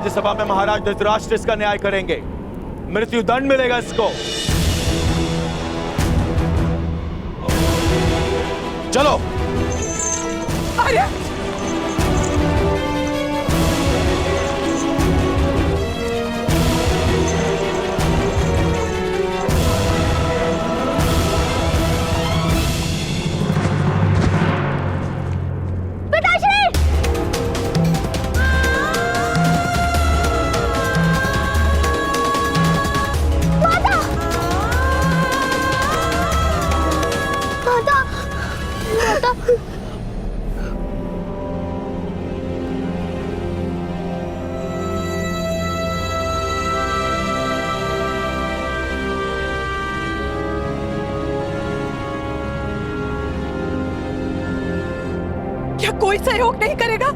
राज्यसभा में महाराज धृतराष्ट्र इसका न्याय करेंगे। मृत्यु दंड मिलेगा इसको। चलो। अरे क्या कोई सहयोग नहीं करेगा?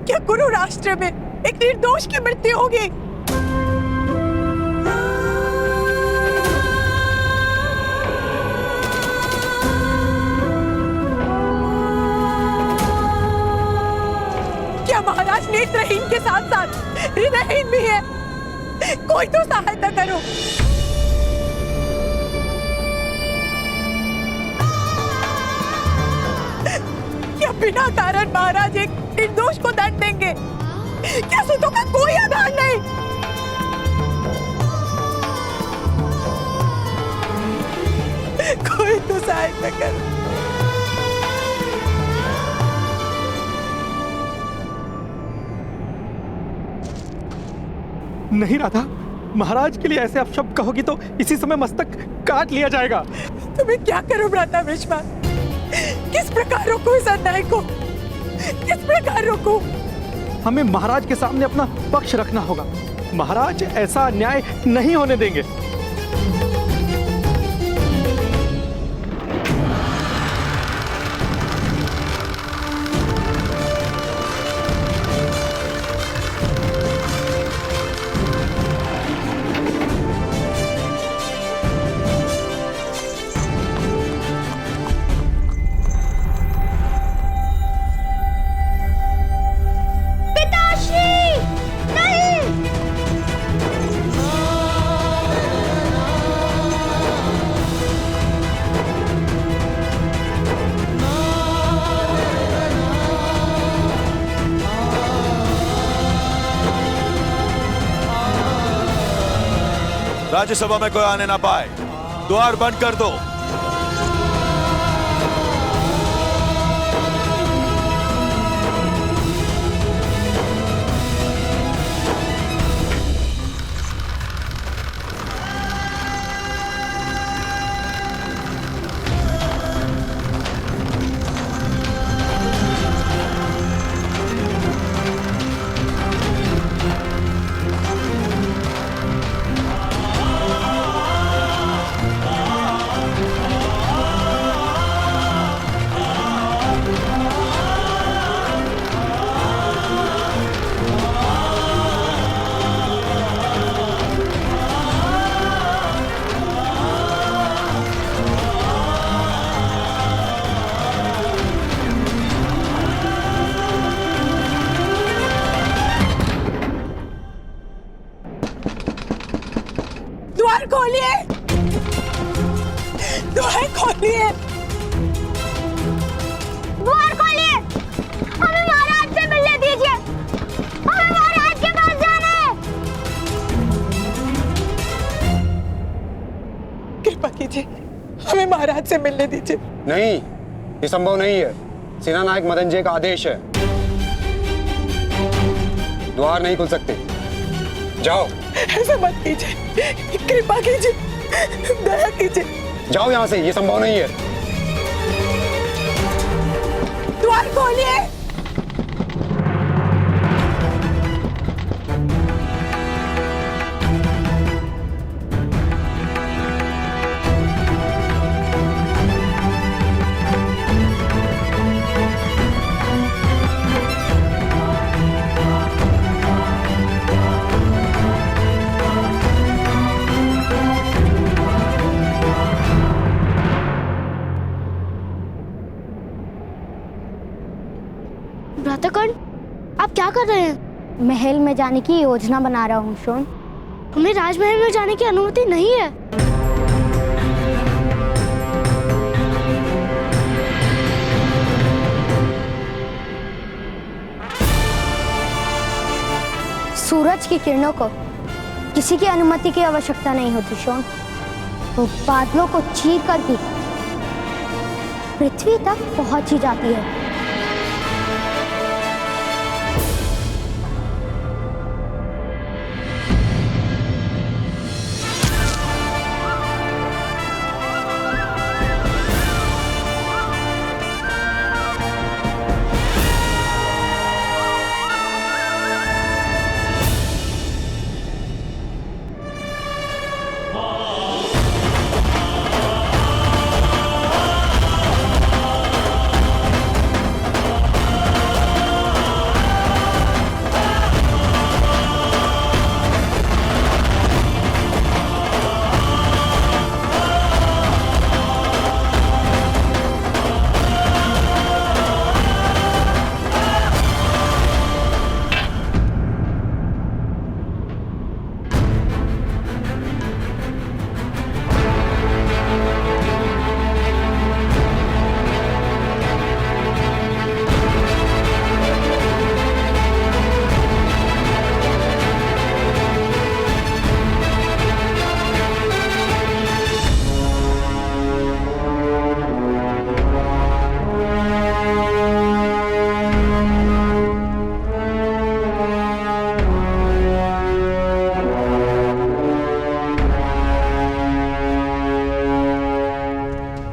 क्या गुरु राष्ट्र में एक निर्दोष की मृत्यु होगी? क्या महाराज नेत्रहीन के साथ साथ हृदयहीन भी है? कोई तो सहायता करो। क्या बिना कारण महाराज एक निर्दोष को दंड देंगे? क्या सूतों का कोई आधार नहीं? कोई तो सहायता करो। नहीं राधा, महाराज के लिए ऐसे अपशब्द कहोगी तो इसी समय मस्तक काट लिया जाएगा। तुम्हें क्या करूं भ्राता भीष्मा? किस प्रकार रोकूं इस अन्याय को? किस प्रकार रोकूं? हमें महाराज के सामने अपना पक्ष रखना होगा। महाराज ऐसा अन्याय नहीं होने देंगे। राज्यसभा में कोई आने ना पाए। द्वार बंद कर दो। द्वार खोलिए! द्वार खोलिए! द्वार खोलिए! हमें महाराज से मिलने दीजिए! हमें महाराज के पास जाना है! कृपा कीजिए, हमें महाराज से मिलने दीजिए। नहीं, ये संभव नहीं है। सेना नायक मदनजय का आदेश है। द्वार नहीं खुल सकते। जाओ। ऐसा मत कीजिए, कृपा कीजिए, दया कीजिए। जाओ यहाँ से, ये संभव नहीं है। द्वार खोलिए! भ्राताकर्ण, आप क्या कर रहे हैं? महल में जाने की योजना बना रहा हूँ शोन। हमें राजमहल में जाने की अनुमति नहीं है। सूरज की किरणों को किसी की अनुमति की आवश्यकता नहीं होती शोन। वो बादलों को चीर कर भी पृथ्वी तक पहुंच ही जाती है।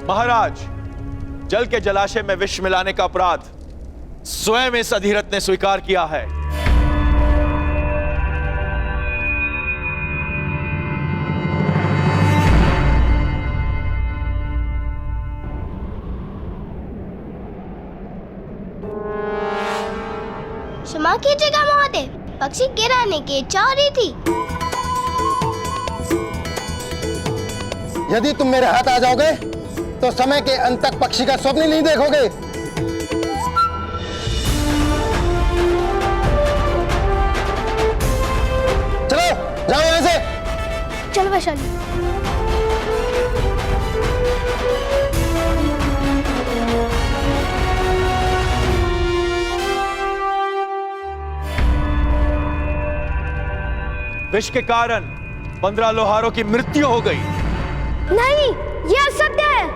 महाराज, जल के जलाशय में विष मिलाने का अपराध स्वयं इस अधिरथ ने स्वीकार किया है। क्षमा कीजिएगा महोदय, पक्षी गिराने की इच्छा हो रही थी। यदि तुम मेरे हाथ आ जाओगे तो समय के अंत तक पक्षी का स्वप्न नहीं देखोगे। चलो जाओ यहां से। चलो वैशाली। विष के कारण 15 लोहारों की मृत्यु हो गई। नहीं, यह असत्य है।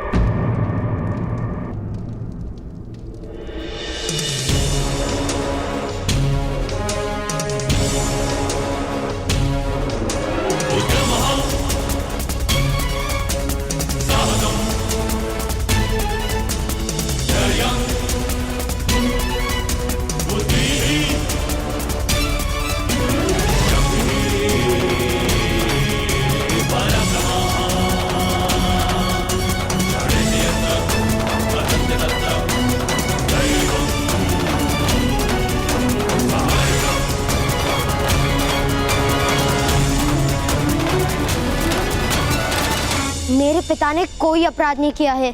मेरे पिता ने कोई अपराध नहीं किया है।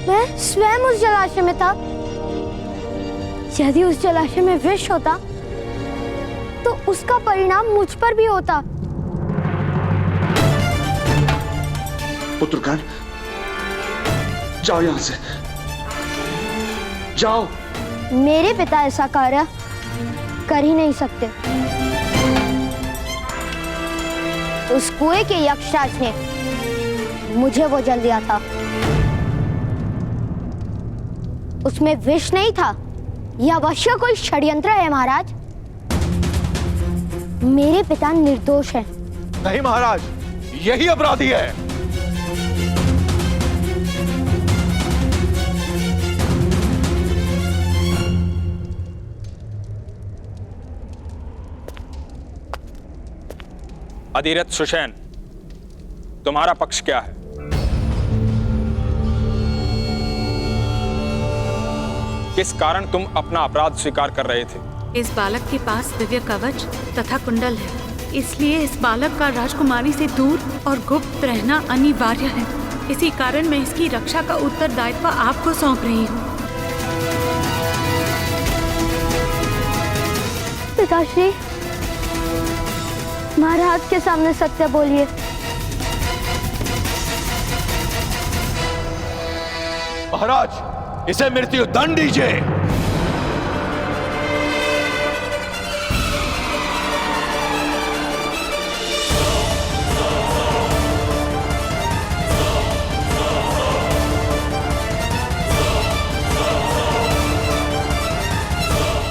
मैं स्वयं उस जलाशय में था। यदि उस जलाशय में विष होता तो उसका परिणाम मुझ पर भी होता। पुत्रकान, जाओ यहां से, जाओ। मेरे पिता ऐसा कार्य कर ही नहीं सकते। उस कुएं के यक्षराज ने मुझे वो जल दिया था। उसमें विष नहीं था। यह अवश्य कोई षड्यंत्र है महाराज। मेरे पिता निर्दोष हैं। नहीं महाराज, यही अपराधी है। अधिरथ सुषेण, तुम्हारा पक्ष क्या है? किस कारण तुम अपना अपराध स्वीकार कर रहे थे? इस बालक के पास दिव्य कवच तथा कुंडल है, इसलिए इस बालक का राजकुमारी से दूर और गुप्त रहना अनिवार्य है। इसी कारण मैं इसकी रक्षा का उत्तरदायित्व आपको सौंप रही हूँ। पिताश्री, महाराज के सामने सत्य बोलिए। महाराज, इसे मृत्यु दंड दीजिए।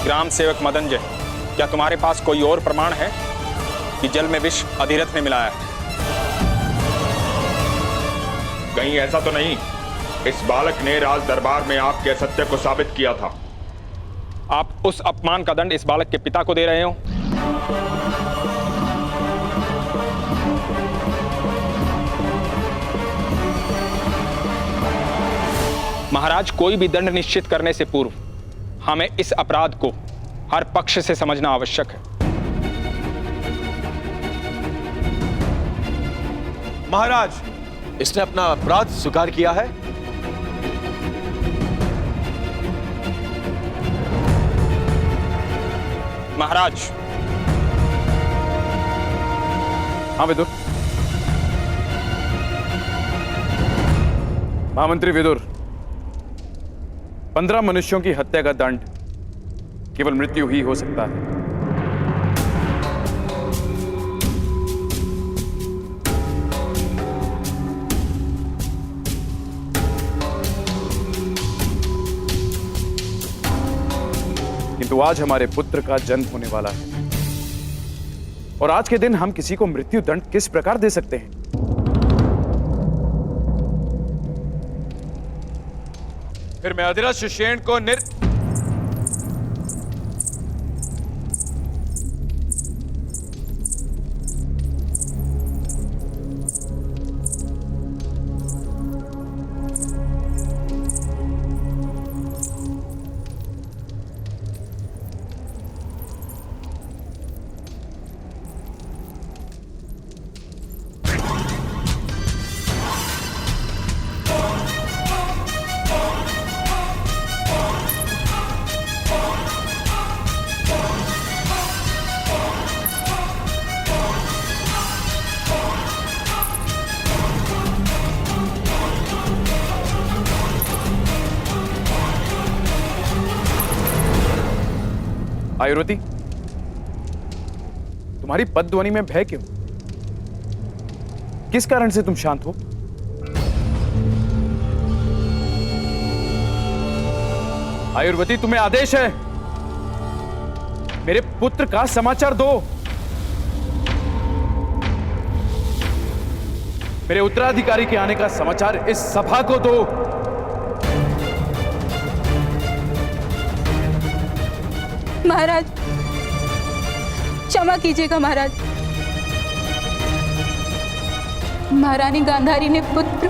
ग्राम सेवक मदनजय, क्या तुम्हारे पास कोई और प्रमाण है कि जल में विष अधिरथ ने मिलाया है? कहीं ऐसा तो नहीं इस बालक ने राज दरबार में आपके असत्य को साबित किया था? आप उस अपमान का दंड इस बालक के पिता को दे रहे हो? महाराज, कोई भी दंड निश्चित करने से पूर्व हमें इस अपराध को हर पक्ष से समझना आवश्यक है। महाराज, इसने अपना अपराध स्वीकार किया है। महाराज। हाँ विदुर। महामंत्री विदुर, 15 मनुष्यों की हत्या का दंड केवल मृत्यु ही हो सकता है। किंतु आज हमारे पुत्र का जन्म होने वाला है और आज के दिन हम किसी को मृत्यु दंड किस प्रकार दे सकते हैं? फिर मैं अधिरथ सुषेण को आयुर्वती, तुम्हारी पदध्वनि में भय क्यों? किस कारण से तुम शांत हो? आयुर्वती, तुम्हें आदेश है, मेरे पुत्र का समाचार दो। मेरे उत्तराधिकारी के आने का समाचार इस सभा को दो। महाराज, क्षमा कीजिएगा महाराज। महारानी गांधारी ने पुत्र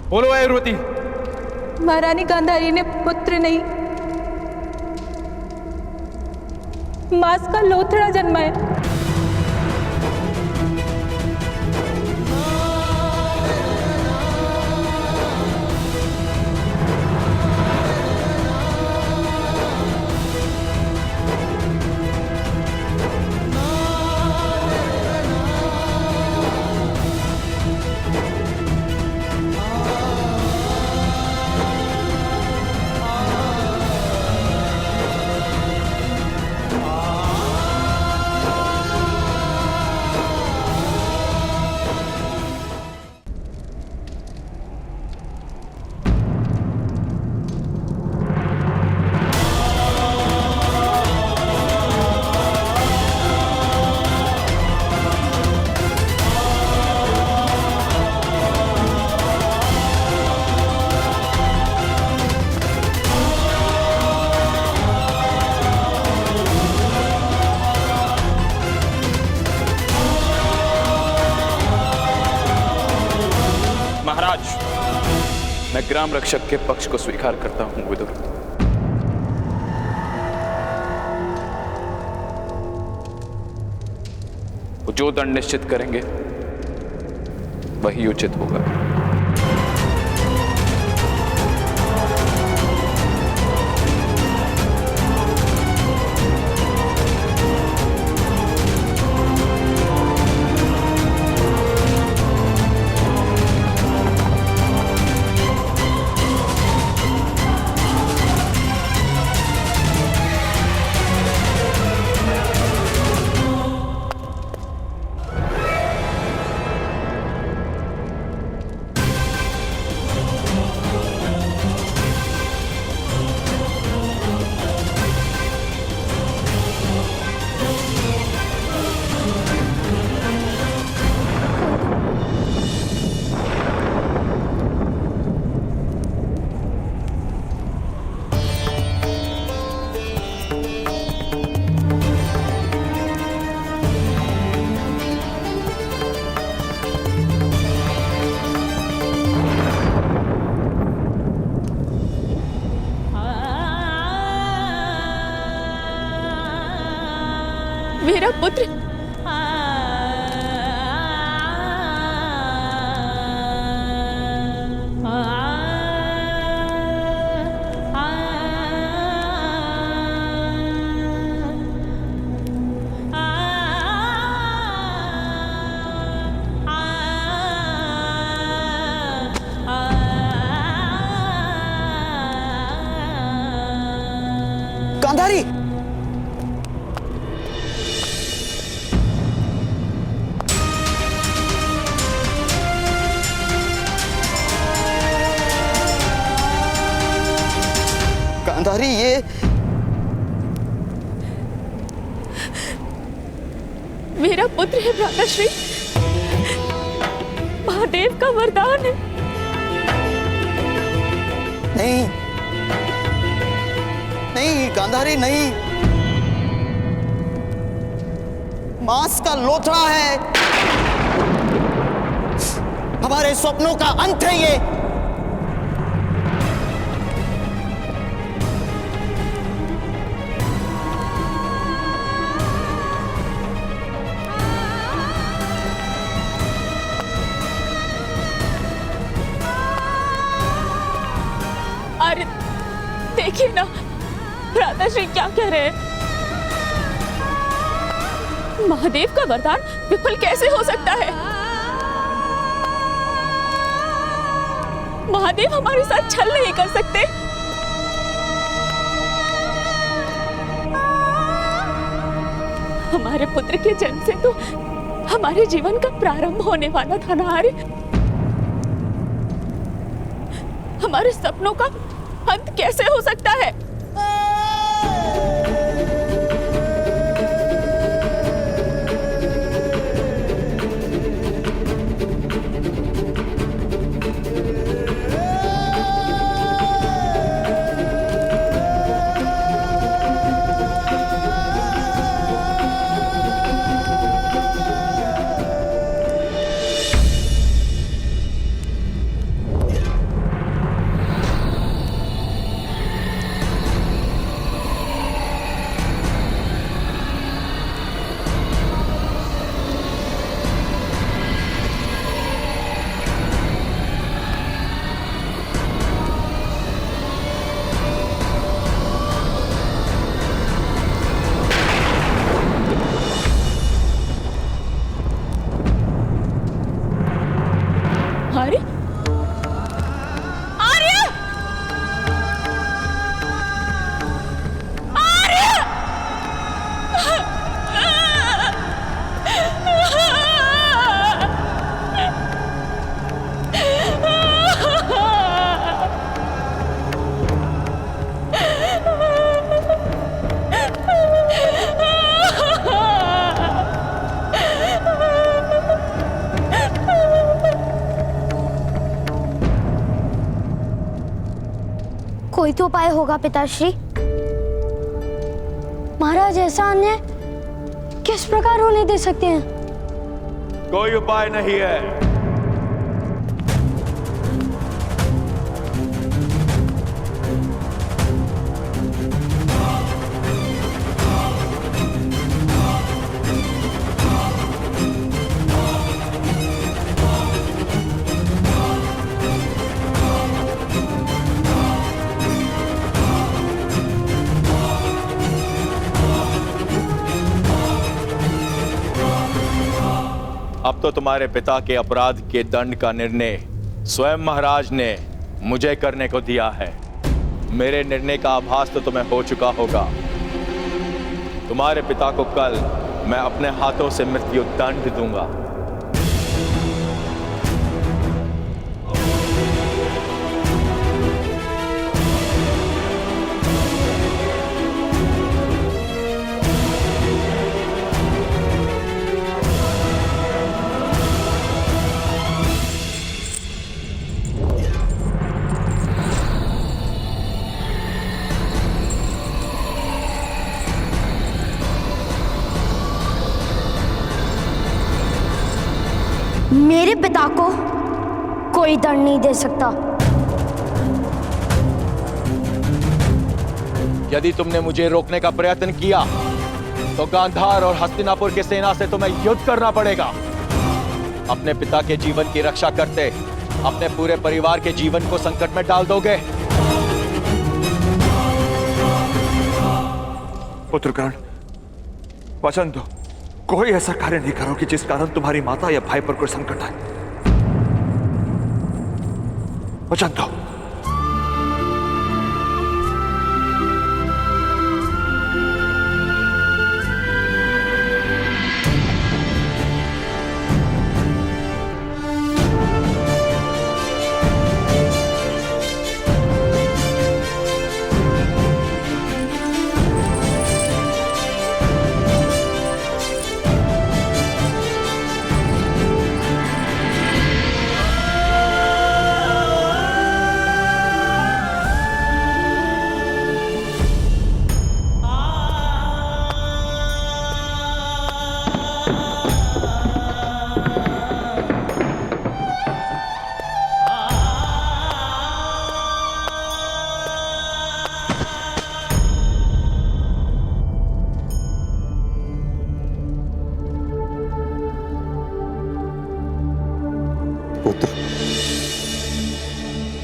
बोलो आयुर्वती। महारानी गांधारी ने पुत्र नहीं, मांस का लोथड़ा जन्मा है। मैं ग्राम रक्षक के पक्ष को स्वीकार करता हूं विदुर। वो जो दंड निश्चित करेंगे वही उचित होगा। मेरा पुत्र गांधारी, गांधारी, ये मेरा पुत्र है भ्राताश्री, महादेव का वरदान है। नहीं नहीं गांधारी, नहीं, मांस का लोथड़ा है, हमारे स्वप्नों का अंत है ये। अरे देखिए ना भ्राताश्री क्या कह रहे हैं। महादेव का वरदान विफल कैसे हो सकता है? महादेव हमारे साथ छल नहीं कर सकते। हमारे पुत्र के जन्म से तो हमारे जीवन का प्रारंभ होने वाला था ना आर्य। हमारे सपनों का अंत कैसे हो सकता है? कोई तो उपाय होगा पिताश्री। महाराज ऐसा अन्याय किस प्रकार होने दे सकते हैं? कोई उपाय नहीं है। अब तो तुम्हारे पिता के अपराध के दंड का निर्णय स्वयं महाराज ने मुझे करने को दिया है। मेरे निर्णय का आभास तो तुम्हें हो चुका होगा। तुम्हारे पिता को कल मैं अपने हाथों से मृत्यु दंड दूंगा। मेरे पिता को कोई दंड नहीं दे सकता। यदि तुमने मुझे रोकने का प्रयत्न किया तो गांधार और हस्तिनापुर की सेना से तुम्हें युद्ध करना पड़ेगा। अपने पिता के जीवन की रक्षा करते अपने पूरे परिवार के जीवन को संकट में डाल दोगे। पुत्रकर्ण, वचन दो, कोई ऐसा कार्य नहीं करो कि जिस कारण तुम्हारी माता या भाई पर कोई संकट आए। वचन दो।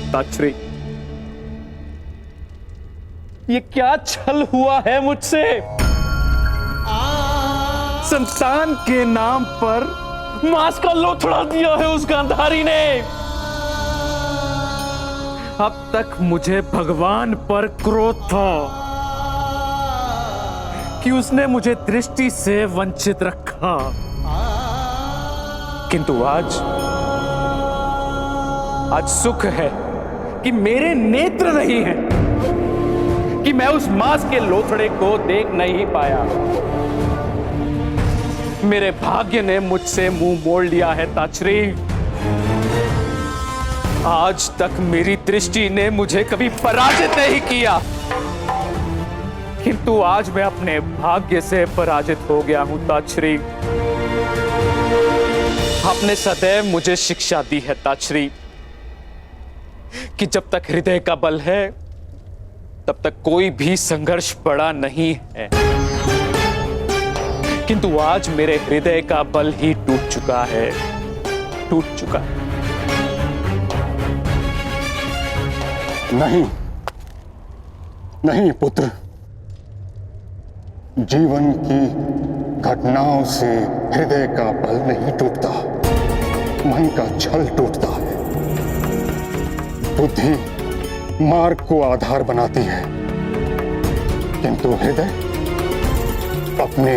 ताक्षरी, ये क्या छल हुआ है मुझसे? संतान के नाम पर मांस का लोथड़ा दिया है उस गांधारी ने। अब तक मुझे भगवान पर क्रोध था कि उसने मुझे दृष्टि से वंचित रखा, किंतु आज सुख है कि मेरे नेत्र नहीं हैं, कि मैं उस मांस के लोथड़े को देख नहीं पाया। मेरे भाग्य ने मुझसे मुंह मोड़ लिया है ताक्षरी। आज तक मेरी दृष्टि ने मुझे कभी पराजित नहीं किया, किंतु आज मैं अपने भाग्य से पराजित हो गया हूं ताक्षरी। आपने सदैव मुझे शिक्षा दी है ताक्षरी कि जब तक हृदय का बल है तब तक कोई भी संघर्ष बड़ा नहीं है, किंतु आज मेरे हृदय का बल ही टूट चुका है, टूट चुका है। नहीं नहीं पुत्र, जीवन की घटनाओं से हृदय का बल नहीं टूटता, मन का छल टूटता है। बुद्धि मार्ग को आधार बनाती है, किंतु हृदय अपने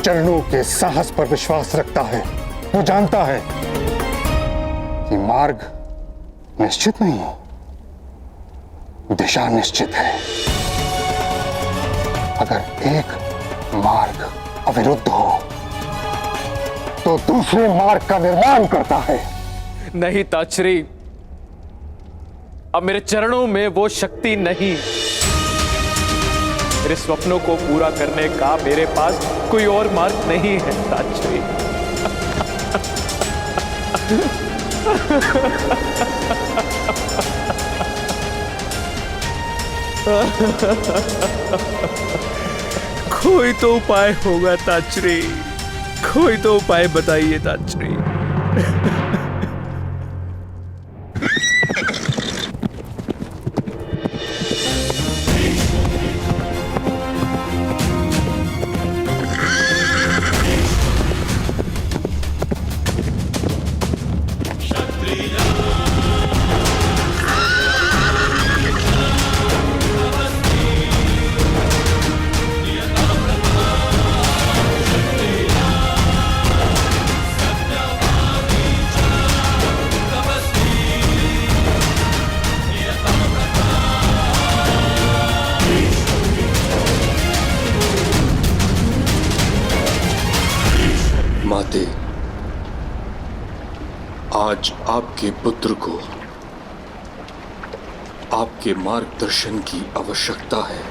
चरणों के साहस पर विश्वास रखता है। वो जानता है कि मार्ग निश्चित नहीं, दिशा निश्चित है। अगर एक मार्ग अविरुद्ध हो तो दूसरे मार्ग का निर्माण करता है। नहीं ताक्षरी, अब मेरे चरणों में वो शक्ति नहीं। मेरे स्वप्नों को पूरा करने का मेरे पास कोई और मार्ग नहीं है ताक्षरी। कोई तो उपाय होगा ताक्षरी, कोई तो उपाय बताइए ताक्षरी। माते, आज आपके पुत्र को आपके मार्गदर्शन की आवश्यकता है।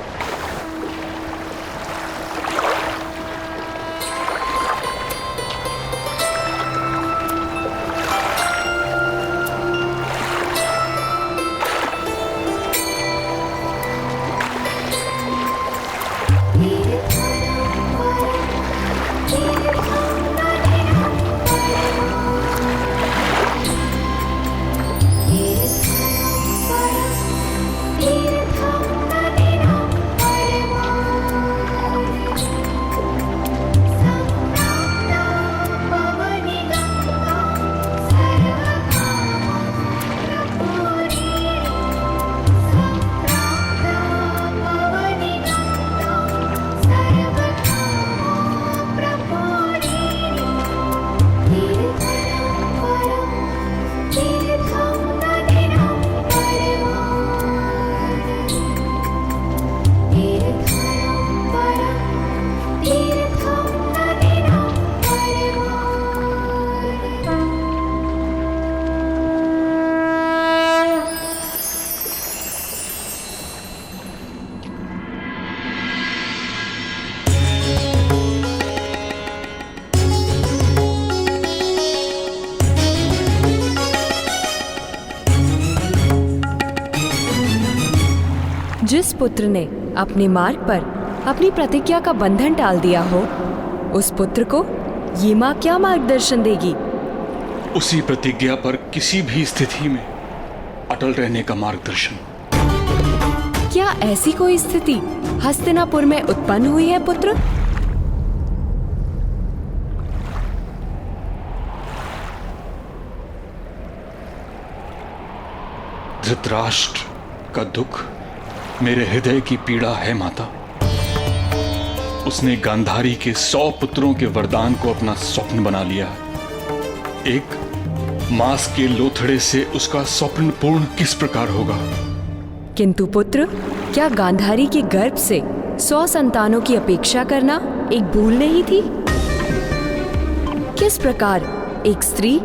जिस पुत्र ने अपने मार्ग पर अपनी प्रतिज्ञा का बंधन टाल दिया हो, उस पुत्र को ये माँ क्या मार्गदर्शन देगी? उसी प्रतिज्ञा पर किसी भी स्थिति में अटल रहने का मार्गदर्शन। क्या ऐसी कोई स्थिति हस्तिनापुर में उत्पन्न हुई है पुत्र? धृतराष्ट्र का दुख मेरे हृदय की पीड़ा है माता। उसने गांधारी के 100 पुत्रों के वरदान को अपना स्वप्न बना लिया। एक मांस के लोथड़े से उसका स्वप्न पूर्ण किस प्रकार होगा? किंतु पुत्र, क्या गांधारी के गर्भ से 100 संतानों की अपेक्षा करना एक भूल नहीं थी? किस प्रकार एक स्त्री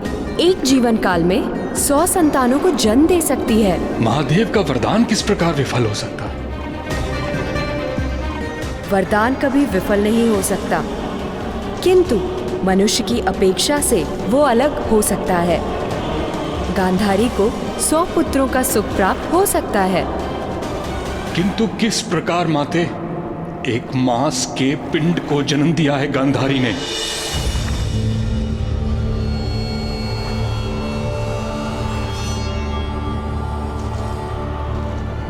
एक जीवन काल में 100 संतानों को जन्म दे सकती है? महादेव का वरदान किस प्रकार विफल हो सकता? वरदान कभी विफल नहीं हो सकता, किंतु मनुष्य की अपेक्षा से वो अलग हो सकता है। गांधारी को 100 पुत्रों का सुख प्राप्त हो सकता है, किंतु किस प्रकार माते? एक मांस के पिंड को जन्म दिया है गांधारी ने।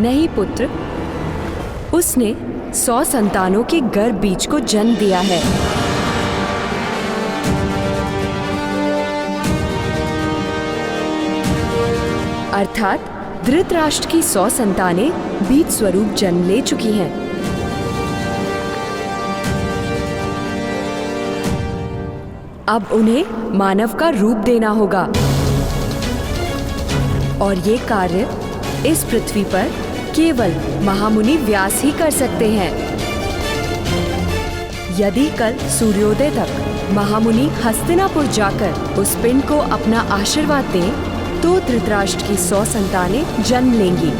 नहीं पुत्र, उसने 100 संतानों के गर्भ बीज को जन्म दिया है। अर्थात धृतराष्ट्र की 100 संतानें बीज स्वरूप जन्म ले चुकी हैं। अब उन्हें मानव का रूप देना होगा और ये कार्य इस पृथ्वी पर केवल महामुनि व्यास ही कर सकते हैं। यदि कल सूर्योदय तक महामुनि हस्तिनापुर जाकर उस पिंड को अपना आशीर्वाद दें, तो धृतराष्ट्र की 100 संतानें जन्म लेंगी।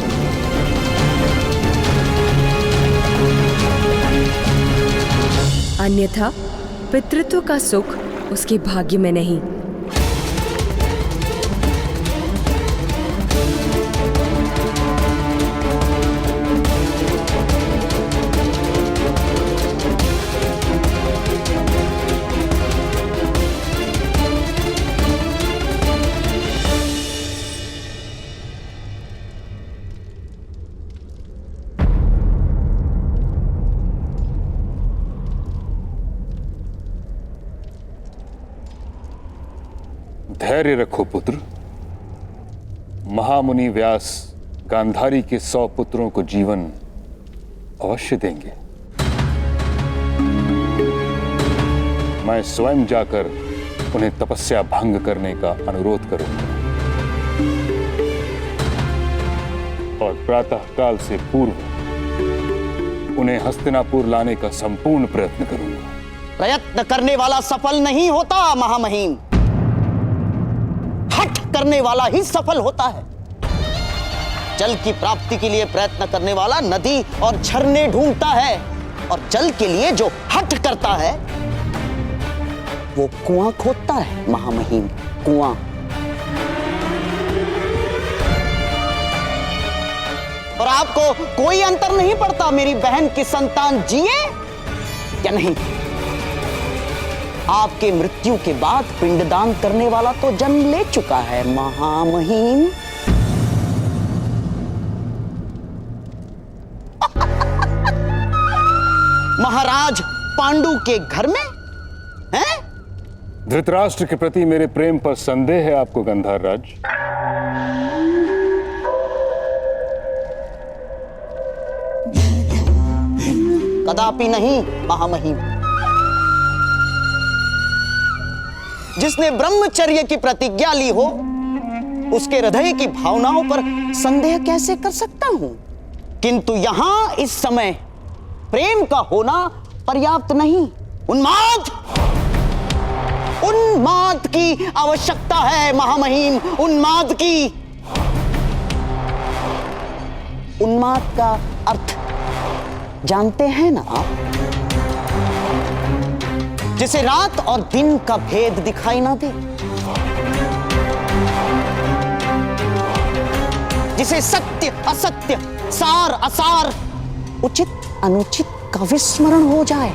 अन्यथा पितृत्व का सुख उसके भाग्य में नहीं। धैर्य रखो पुत्र। महामुनि व्यास गांधारी के 100 पुत्रों को जीवन अवश्य देंगे। मैं स्वयं जाकर उन्हें तपस्या भंग करने का अनुरोध करूंगा और प्रातः काल से पूर्व उन्हें हस्तिनापुर लाने का संपूर्ण प्रयत्न करूंगा। प्रयत्न करने वाला सफल नहीं होता महामहिम, हठ करने वाला ही सफल होता है। जल की प्राप्ति के लिए प्रयत्न करने वाला नदी और झरने ढूंढता है, और जल के लिए जो हठ करता है वो कुआं खोदता है महामहिम, कुआं। और आपको कोई अंतर नहीं पड़ता मेरी बहन की संतान जिए या नहीं। आपके मृत्यु के बाद पिंडदान करने वाला तो जन्म ले चुका है महामहिम। महाराज पांडु के घर में हैं? धृतराष्ट्र के प्रति मेरे प्रेम पर संदेह है आपको गंधार राज? कदापि नहीं महामहिम। जिसने ब्रह्मचर्य की प्रतिज्ञा ली हो, उसके हृदय की भावनाओं पर संदेह कैसे कर सकता हूं? किंतु यहां इस समय प्रेम का होना पर्याप्त नहीं। उन्माद की आवश्यकता है महामहिम, उन्माद की। उन्माद का अर्थ जानते हैं ना आप? जिसे रात और दिन का भेद दिखाई ना दे, जिसे सत्य असत्य सार असार, उचित अनुचित का विस्मरण हो जाए।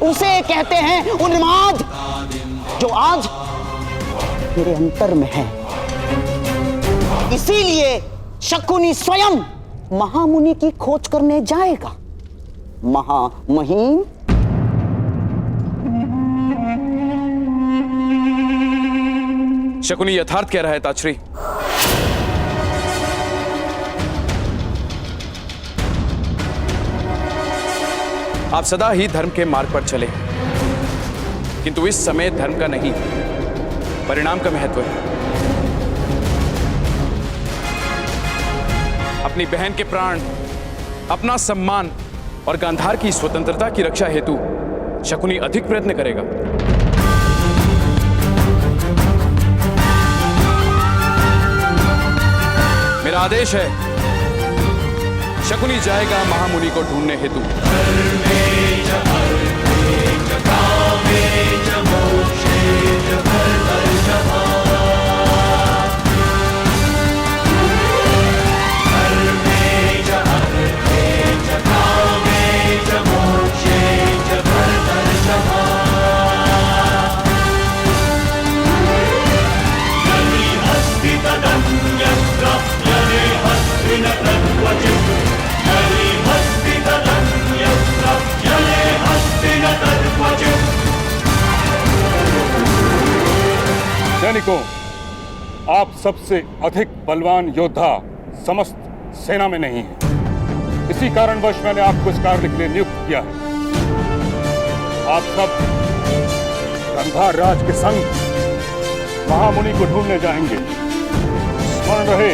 उसे कहते हैं उन्माद, जो आज मेरे अंतर में है। इसीलिए शकुनी स्वयं महामुनि की खोज करने जाएगा। महामहिम, शकुनी यथार्थ कह रहा है ताश्री। आप सदा ही धर्म के मार्ग पर चले, किंतु इस समय धर्म का नहीं, परिणाम का महत्व है। अपनी बहन के प्राण, अपना सम्मान और गांधार की स्वतंत्रता की रक्षा हेतु शकुनी अधिक प्रयत्न करेगा। मेरा आदेश है, शकुनी जाएगा महामुनि को ढूंढने हेतु। सैनिकों, आप सबसे अधिक बलवान योद्धा समस्त सेना में नहीं है। इसी कारणवश मैंने आपको इस कार्य के लिए नियुक्त किया है। आप सब गांधार राज के संग महामुनि को ढूंढने जाएंगे। स्मरण रहे,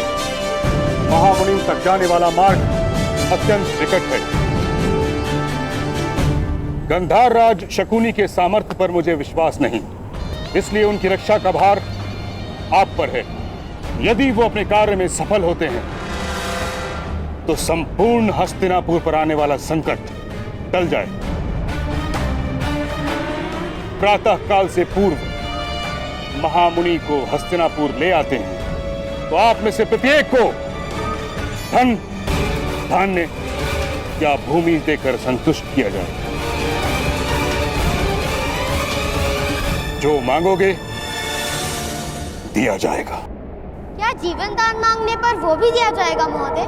महामुनि तक जाने वाला मार्ग अत्यंत निकट है। गांधार राज शकुनी के सामर्थ्य पर मुझे विश्वास नहीं, इसलिए उनकी रक्षा का भार आप पर है। यदि वो अपने कार्य में सफल होते हैं तो संपूर्ण हस्तिनापुर पर आने वाला संकट टल जाए। प्रातः काल से पूर्व महामुनि को हस्तिनापुर ले आते हैं तो आप में से प्रत्येक को धन, धान्य या भूमि देकर संतुष्ट किया जाए। जो मांगोगे दिया जाएगा। क्या जीवन दान मांगने पर वो भी दिया जाएगा महोदय?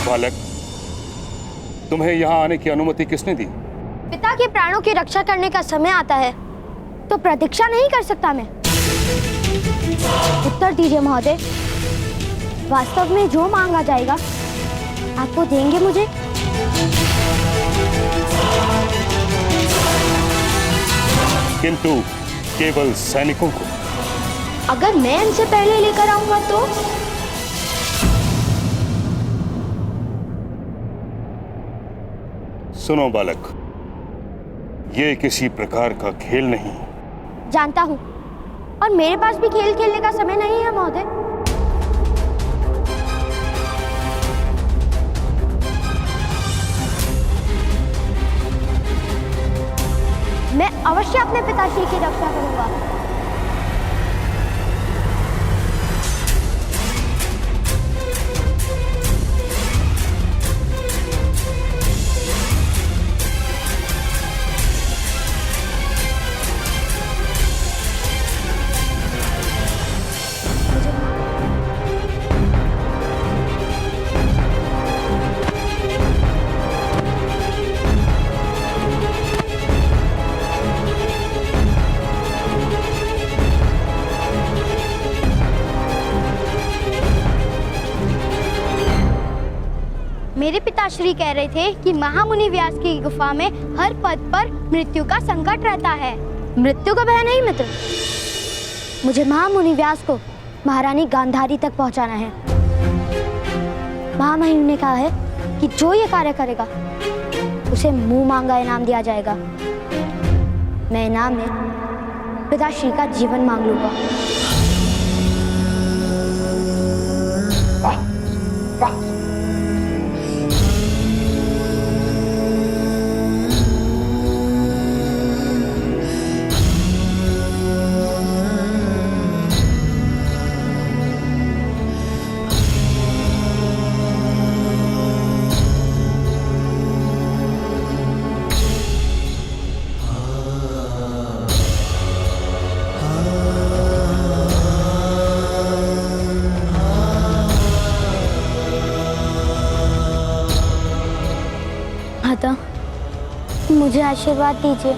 बालक, तुम्हें यहाँ आने की अनुमति किसने दी? पिता के प्राणों की रक्षा करने का समय आता है तो प्रतीक्षा नहीं कर सकता मैं। उत्तर दीजिए महोदय, वास्तव में जो मांगा जाएगा आपको देंगे मुझे? किंतु केवल सैनिकों को। अगर मैं इनसे पहले लेकर आऊंगा तो? सुनो बालक, ये किसी प्रकार का खेल नहीं। जानता हूँ, और मेरे पास भी खेल खेलने का समय नहीं है महोदय। मैं अवश्य अपने पिताश्री की रक्षा करूंगा। मेरे पिताश्री कह रहे थे कि महामुनि व्यास की गुफा में हर पद पर मृत्यु का संकट रहता है। मृत्यु का भय नहीं मित्र, मुझे महामुनि व्यास को महारानी गांधारी तक पहुंचाना है। महामहिम ने कहा है कि जो ये कार्य करेगा उसे मुंह मांगा इनाम दिया जाएगा। मैं इनाम में पिताश्री का जीवन मांग लूंगा। माता, मुझे आशीर्वाद दीजिए।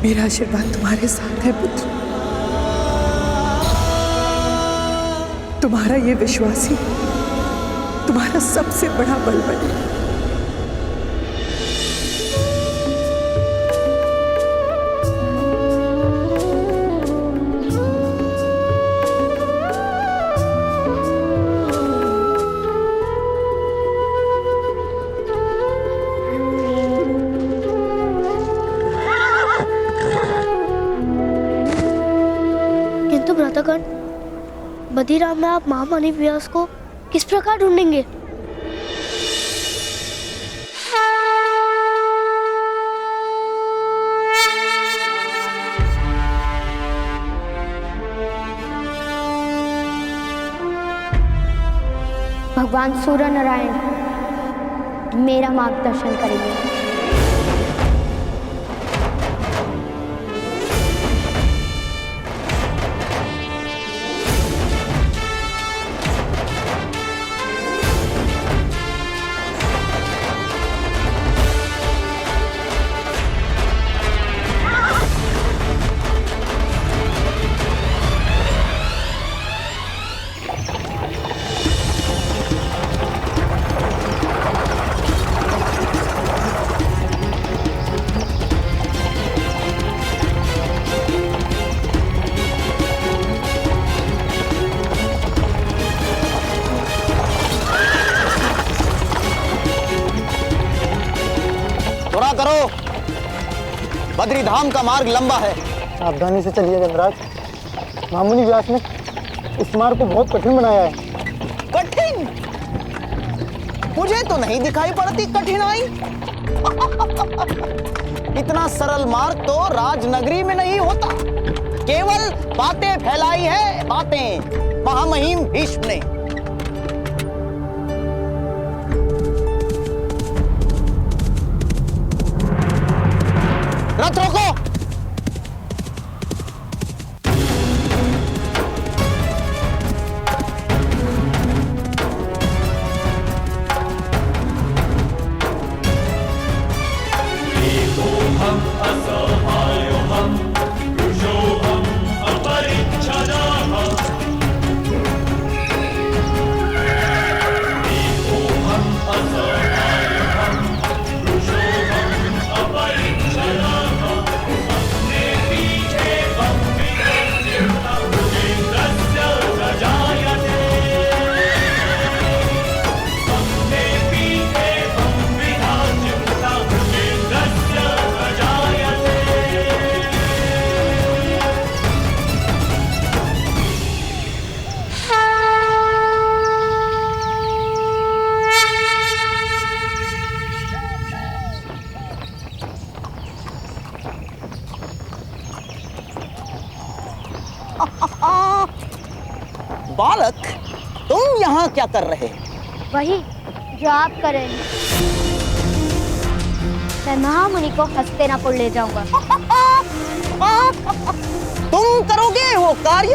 मेरा आशीर्वाद तुम्हारे साथ है पुत्र। तुम्हारा ये विश्वास ही तुम्हारा सबसे बड़ा बल बने। किंतु भ्रातागण, बद्रीराम में आप महामुनि व्यास को किस प्रकार ढूंढेंगे? भगवान सूर्य नारायण मेरा मार्गदर्शन करेंगे। करो, बद्री धाम का मार्ग लंबा है। सावधानी से चलिए गंधराज। महामुनि व्यास ने इस मार्ग को बहुत कठिन बनाया है। कठिन? मुझे तो नहीं दिखाई पड़ती कठिनाई। इतना सरल मार्ग तो राजनगरी में नहीं होता। केवल बातें फैलाई है, बातें महामहिम भीष्म ने। रथ रोको। बालक, तुम यहाँ क्या कर रहे? वही जो आप करें। मैं महामुनि को हस्तिनापुर ले जाऊंगा। तुम करोगे वो कार्य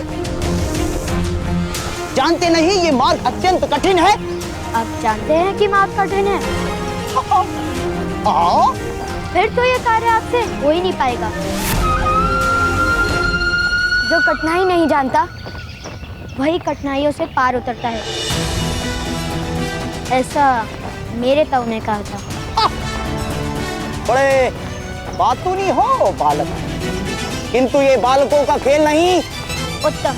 जानते नहीं ये मार्ग अत्यंत कठिन है? आप जानते हैं कि मार्ग कठिन है? फिर तो ये कार्य आपसे हो ही नहीं पाएगा। जो कठिनाई नहीं जानता वही कठिनाइयों से पार उतरता है, ऐसा मेरे ताऊ ने कहा था। बड़े बातूनी हो बालक, किंतु ये बालकों का खेल नहीं। उत्तम,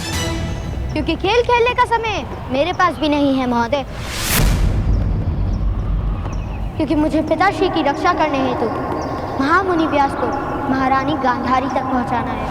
क्योंकि खेल खेलने का समय मेरे पास भी नहीं है महोदय, क्योंकि मुझे पिताश्री की रक्षा करने हेतु महामुनि व्यास को महारानी गांधारी तक पहुंचाना है।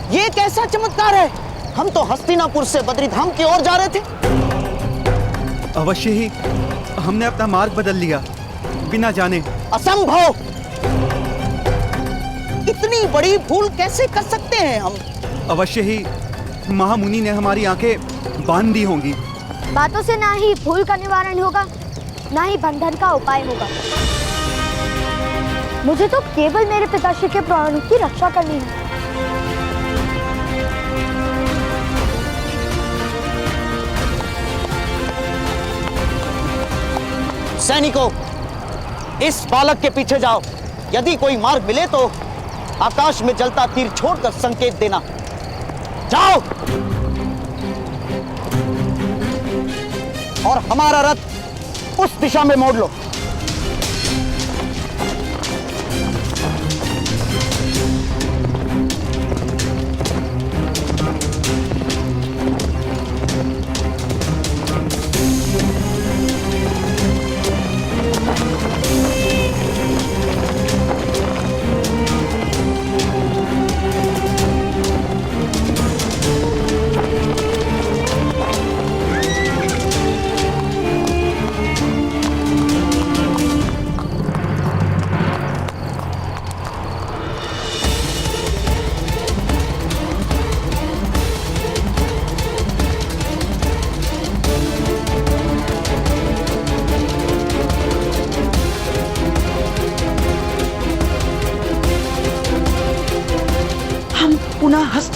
ये कैसा चमत्कार है? हम तो हस्तिनापुर से बद्रीधाम की ओर जा रहे थे। अवश्य ही हमने अपना मार्ग बदल लिया बिना जाने। असंभव! इतनी बड़ी भूल कैसे कर सकते हैं हम? अवश्य ही महामुनि ने हमारी आंखें बांध दी होंगी। बातों से ना ही भूल का निवारण होगा, ना ही बंधन का उपाय होगा। मुझे तो केवल मेरे पिताश्री के प्राणों की रक्षा करनी है। सैनिकों, इस बालक के पीछे जाओ। यदि कोई मार्ग मिले तो आकाश में जलता तीर छोड़कर संकेत देना। जाओ। और हमारा रथ उस दिशा में मोड़ लो।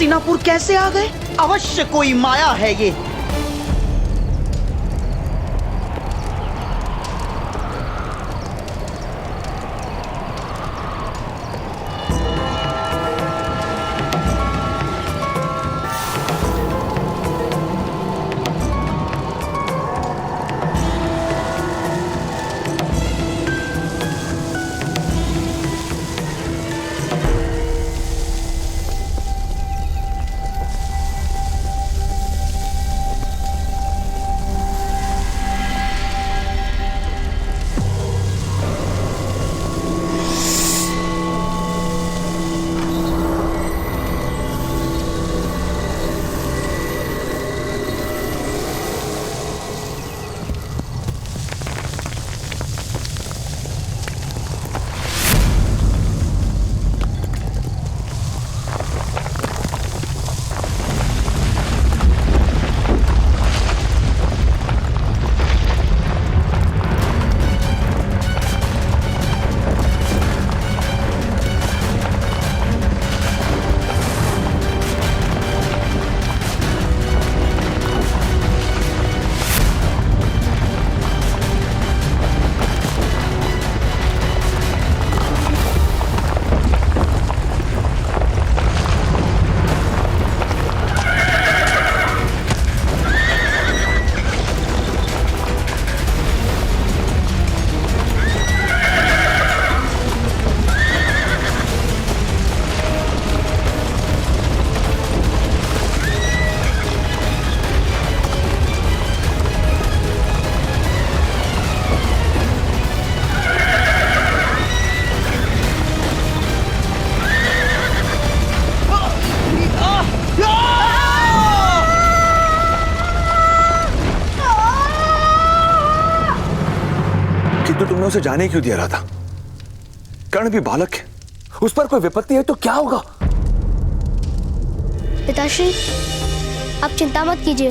हस्तिनापुर कैसे आ गए? अवश्य कोई माया है ये। तो तुमने उसे जाने क्यों दिया रहा था? कर्ण भी बालक है, उस पर कोई विपत्ति है तो क्या होगा? पिताश्री, आप चिंता मत कीजिए।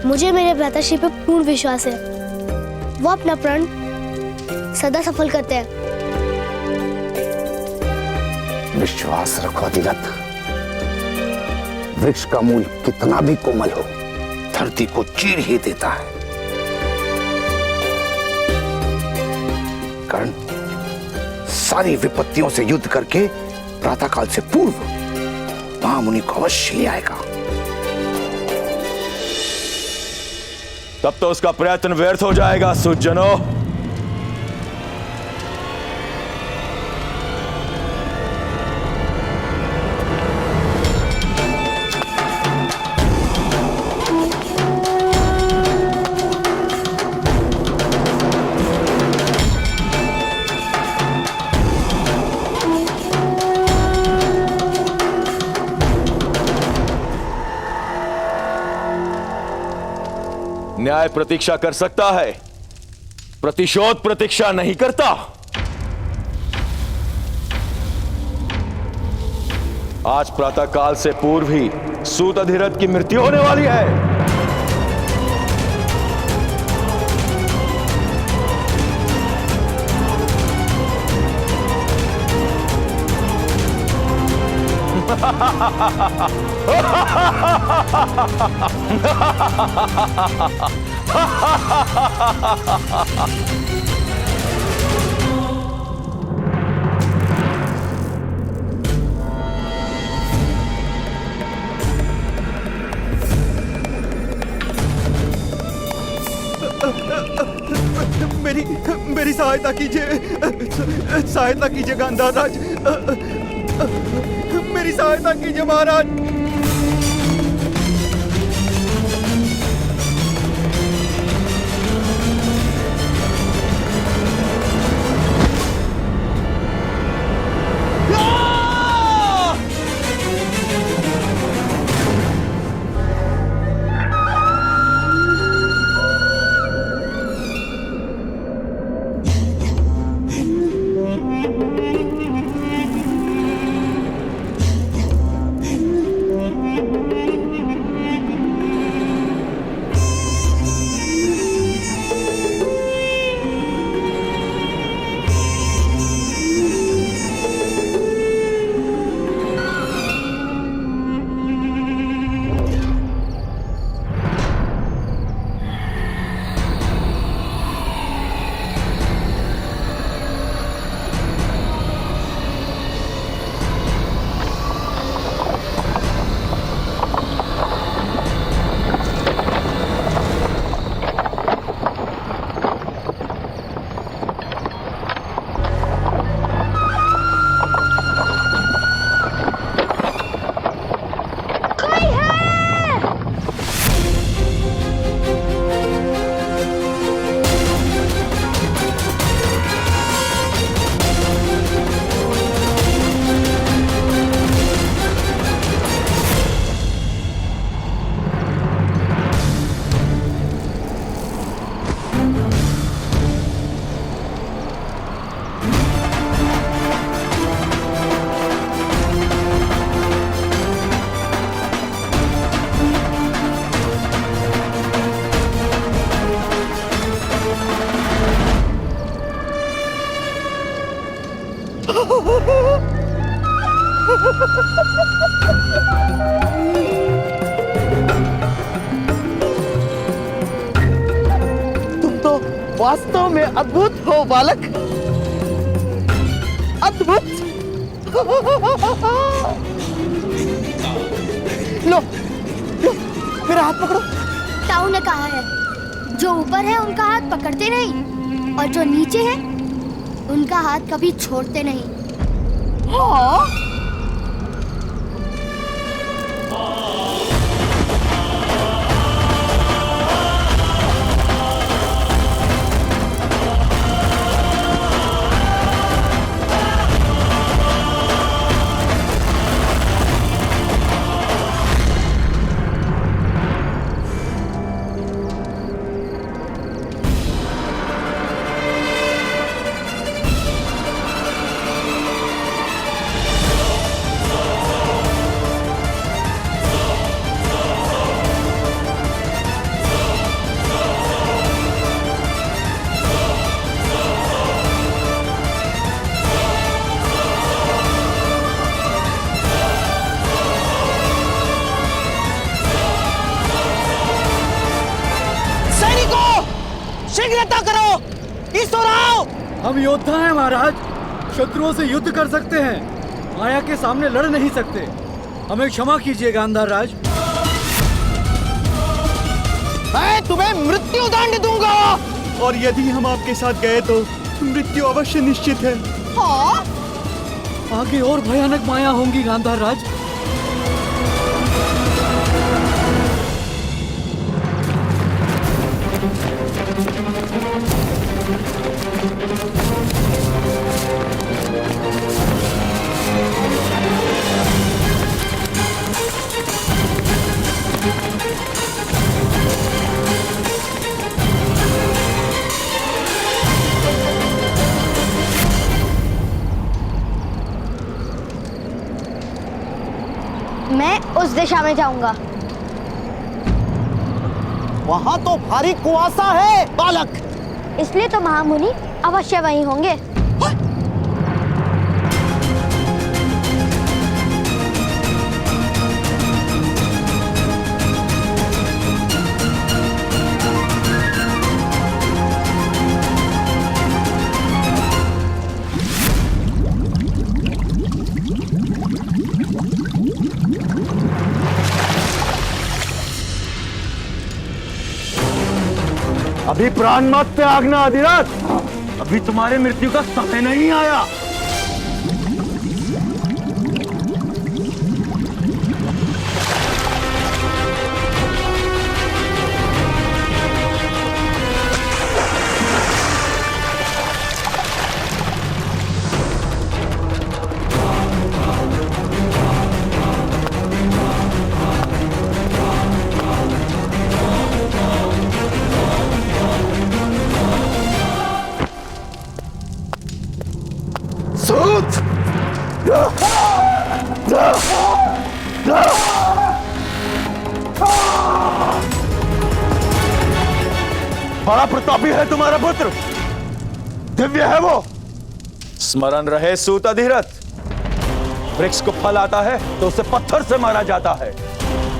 मुझे मेरे भ्राताश्री पर पूर्ण विश्वास है। वो अपना प्रण सदा सफल करते हैं। विश्वास रखो अधिरथ। वृक्ष का मूल कितना भी कोमल हो, धरती को चीर ही देता है। कर्ण सारी विपत्तियों से युद्ध करके प्रातःकाल से पूर्व महामुनि को अवश्य ले आएगा। तब तो उसका प्रयत्न व्यर्थ हो जाएगा सुजनों। न्याय प्रतीक्षा कर सकता है, प्रतिशोध प्रतीक्षा नहीं करता। आज प्रातःकाल से पूर्व ही सूत अधिरथ की मृत्यु होने वाली है। मेरी सहायता कीजिए, सहायता कीजिए गांधार राज, मेरी सहायता कीजिए महाराज। वास्तव में अद्भुत हो बालक, अद्भुत। लो लो मेरा हाथ पकड़ो। ताऊ ने कहा है जो ऊपर है उनका हाथ पकड़ते नहीं और जो नीचे है उनका हाथ कभी छोड़ते नहीं। हाँ? शीघ्रता करो, इस ओर आओ। हम योद्धा हैं महाराज, शत्रुओं से युद्ध कर सकते हैं, माया के सामने लड़ नहीं सकते। हमें क्षमा कीजिए गांधार राज। मैं तुम्हें मृत्यु दंड दूंगा। और यदि हम आपके साथ गए तो मृत्यु अवश्य निश्चित है। हाँ? आगे और भयानक माया होंगी गांधार राज। मैं उस दिशा में जाऊंगा। वहां तो भारी कुआसा है बालक, इसलिए तो महामुनि अवश्य वहीं होंगे। अभी प्राण मत त्यागना अधिराज, अभी तुम्हारे मृत्यु का समय नहीं आया। बड़ा प्रतापी है तुम्हारा पुत्र, दिव्य है वो। स्मरण रहे सूत अधिरथ, वृक्ष को फल आता है तो उसे पत्थर से मारा जाता है,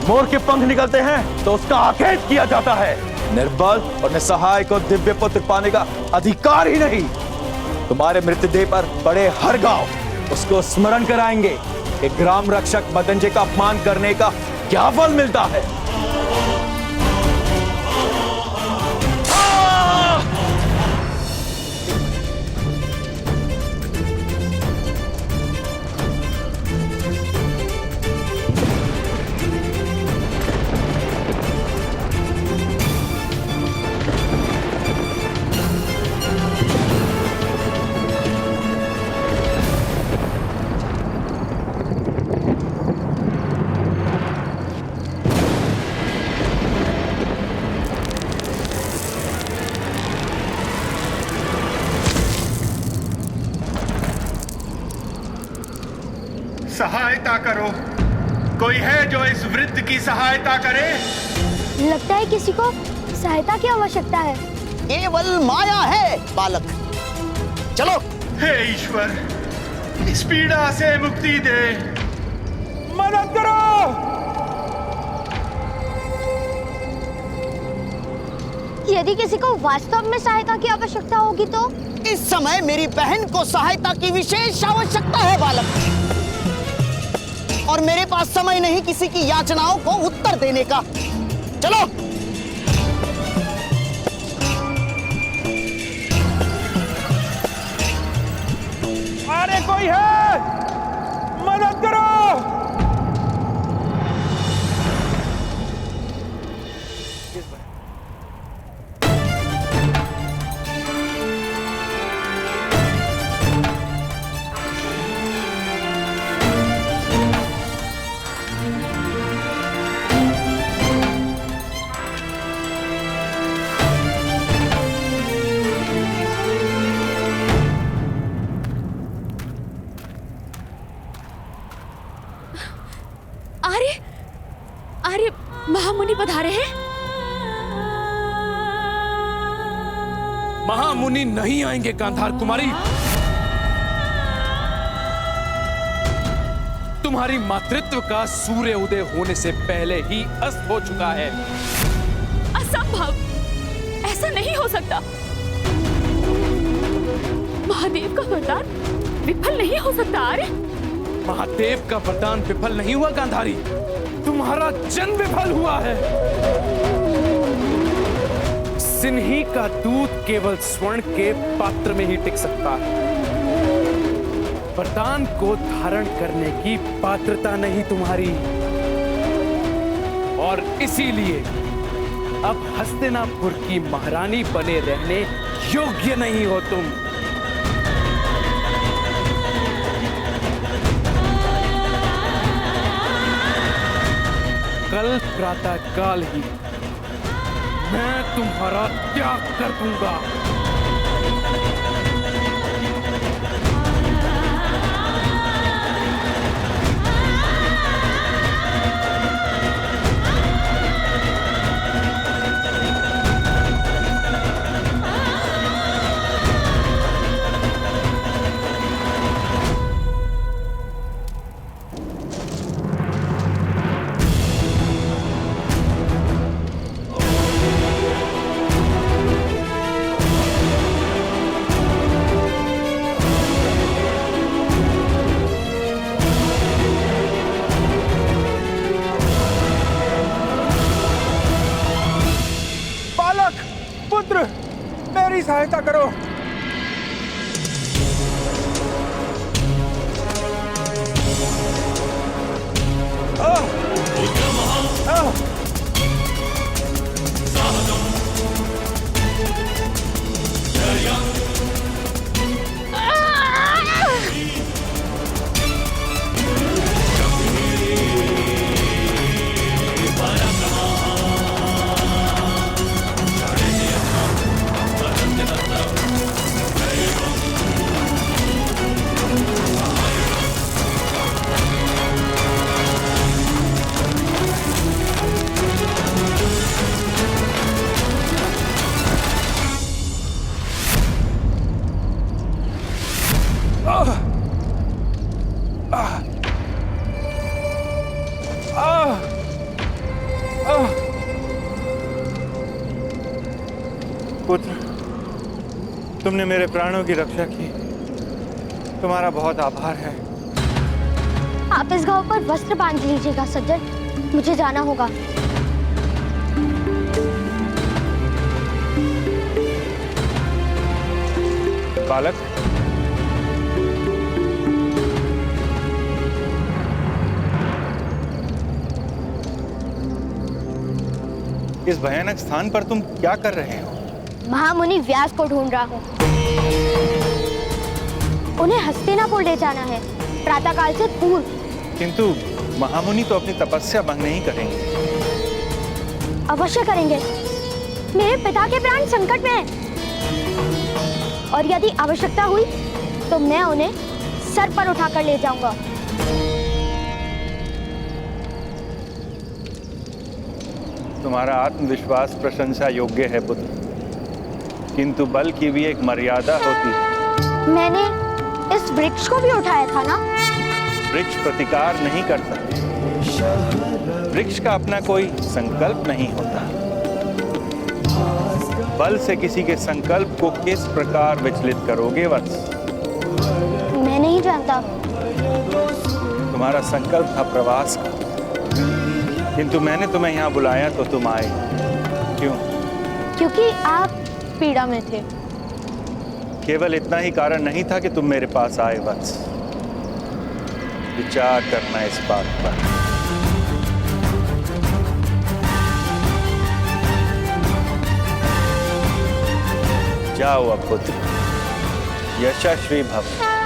मोर के पंख निकलते हैं तो उसका आखेट किया जाता है। निर्बल और निसहाय को दिव्य पुत्र पाने का अधिकार ही नहीं। तुम्हारे मृतदेह पर पड़े हर गांव उसको स्मरण कराएंगे कि ग्राम रक्षक मदनजय का अपमान करने का क्या फल मिलता है। सहायता करो, कोई है जो इस वृद्ध की सहायता करे? लगता है किसी को सहायता की आवश्यकता है। केवल माया है बालक, चलो। हे ईश्वर, इस पीड़ा से मुक्ति दे, मदद करो। यदि किसी को वास्तव में सहायता की आवश्यकता होगी तो? इस समय मेरी बहन को सहायता की विशेष आवश्यकता है बालक, और मेरे पास समय नहीं किसी की याचनाओं को उत्तर देने का। चलो। अरे कोई है, मदद करो। अरे महामुनि पधारे हैं। महामुनि नहीं आएंगे गांधार कुमारी। तुम्हारी मातृत्व का सूर्य उदय होने से पहले ही अस्त हो चुका है। असंभव, ऐसा नहीं हो सकता। महादेव का वरदान विफल नहीं हो सकता। अरे महादेव का वरदान विफल नहीं हुआ गांधारी, तुम्हारा जन्म विफल हुआ है। सिन्ही का दूध केवल स्वर्ण के पात्र में ही टिक सकता है। वरदान को धारण करने की पात्रता नहीं तुम्हारी, और इसीलिए अब हस्तिनापुर की महारानी बने रहने योग्य नहीं हो तुम। कल प्रातः काल ही मैं तुम्हारा त्याग कर दूंगा। पुत्र, मेरी सहायता करो। पुत्र, तुमने मेरे प्राणों की रक्षा की, तुम्हारा बहुत आभार है। आप इस घाव पर वस्त्र बांध लीजिएगा सज्जन, मुझे जाना होगा। बालक, इस भयानक स्थान पर तुम क्या कर रहे हो? महामुनि व्यास को ढूंढ रहा हूँ। उन्हें हस्तिनापुर ले जाना है प्रातःकाल से पूर्व। किंतु महामुनि तो अपनी तपस्या भंग नहीं करेंगे। अवश्य करेंगे। मेरे पिता के प्राण संकट में हैं, और यदि आवश्यकता हुई तो मैं उन्हें सर पर उठाकर ले जाऊंगा। तुम्हारा आत्मविश्वास प्रशंसा योग्य है पुत्र, किंतु बल की भी एक मर्यादा होती है। मैंने इस वृक्ष को भी उठाया था ना? वृक्ष प्रतिकार नहीं करता, वृक्ष का अपना कोई संकल्प नहीं होता। बल से किसी के संकल्प को किस प्रकार विचलित करोगे वत्स? मैं नहीं जानता। तुम्हारा संकल्प था प्रवास का, किंतु मैंने तुम्हें यहाँ बुलाया तो तुम आए। क्यों? क्योंकि आप पीड़ा में थे। केवल इतना ही कारण नहीं था कि तुम मेरे पास आए वत्स। विचार करना इस बात पर। जाओ अब पुत्र, यशस्वी भव।